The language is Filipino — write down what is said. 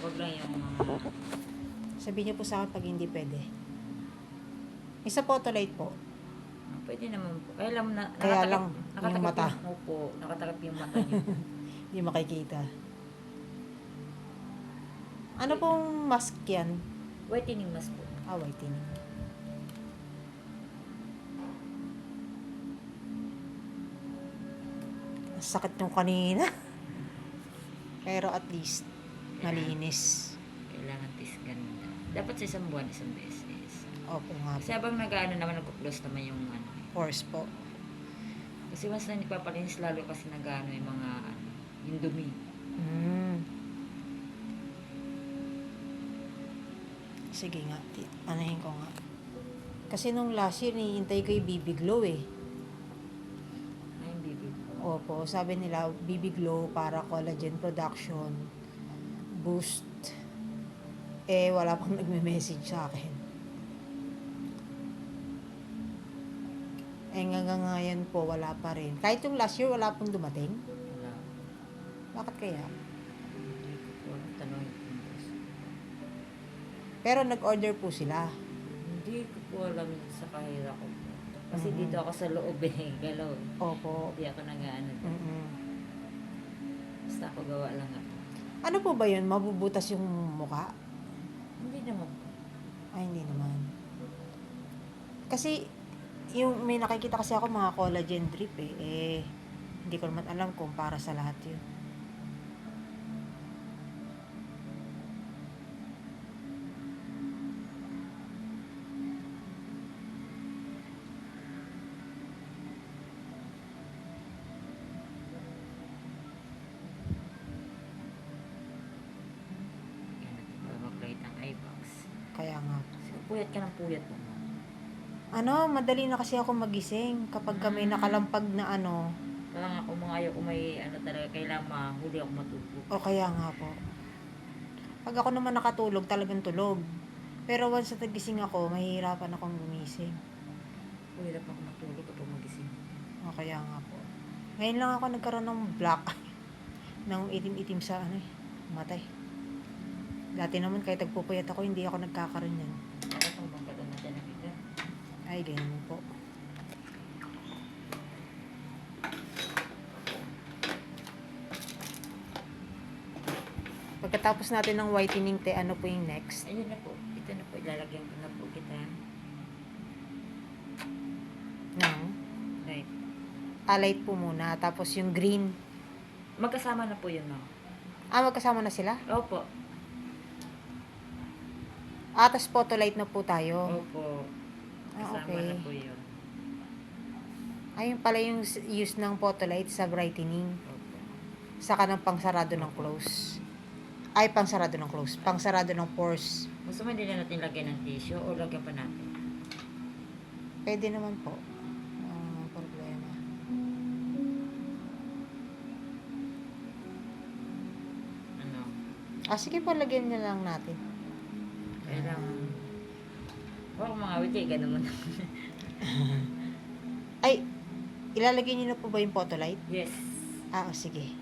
Huwag lang yung mga... Sabihin niyo po sa akin pag hindi pwede. Isa Photolite po. Pwede naman po. Kaya lang, Kaya lang, yung mata. Nakatakip yung mata niyo po. Hindi makikita. Ano pong mask yan? Whitening mask po. Whitening. Sakit yung kanina. Pero at least, malinis. Kailangan ganda. Dapat sa isang buwan, isang beses. Opo nga Kasi po. habang nag-ano naman, nag-close naman yung ano. Pores po. Kasi mas na nagpapalinis lalo kasi nag-ano yung mga, yung dumi. Sige nga, anahin ko nga. Kasi nung last year, nihintay ko yung BB Glow eh. Ay, yung bibig ko. Opo, sabi nila, BB Glow para collagen production, boost. Wala pang nagme-message sa akin. Ngayon po, wala pa rin. Kahit yung last year, wala pong dumating. Wala. Bakit kaya? Hindi ko po tanongin po. Pero nag-order po sila. Hindi ko po alam sa kahira ko po. Kasi dito ako sa loob eh, galaw. Opo. Hindi ako nag-ano. Basta ako gawa lang ako. Ano po ba yun? Mabubutas yung mukha? Hindi naman po. Ay, hindi naman. Kasi, yung may nakikita kasi ako mga collagen drip hindi ko naman alam kung para sa lahat yun. Para mag-light ang eye box. Kaya nga. Puyat ka ng puyat mo. Madali na kasi ako magising kapag kami nakalampag na Parang ako mga ayaw ko may talaga, kailangan mahuli ako matulog. o kaya nga po. Pag ako naman nakatulog, talagang tulog. Pero once na nagising ako, mahihirapan akong gumising. Hirap ako matulog kapag magising. O kaya nga po. Ngayon lang ako nagkaroon ng black ng itim-itim sa matay. Dati naman kahit nagpupuyat ako, hindi ako nagkakaroon yan. Bakit ang bangka na dyan nakita? Ay, ganyan po. Pagkatapos natin ng whitening, ano po yung next? Ayun na po. Ito na po. Ilalagyan ko na po kita. Right. Light po muna. Tapos yung green. Magkasama na po yun, no? Magkasama na sila? Opo. Tapos Photolite na po tayo. Opo. Kasama okay. na po yun. Ayun pala yung use ng Photolite sa brightening. Opo. Saka ng pangsarado ng close. Pangsarado ng close. Pangsarado ng pores. Gusto mo hindi na natin lagyan ng tissue o lagyan pa natin? Pwede naman po. Problema. Ano? Sige po, lagyan niya lang natin. Kailangan. Huwag mga witi, ganun mo na. Ilalagay niyo na po ba yung Photolite? Yes. Sige.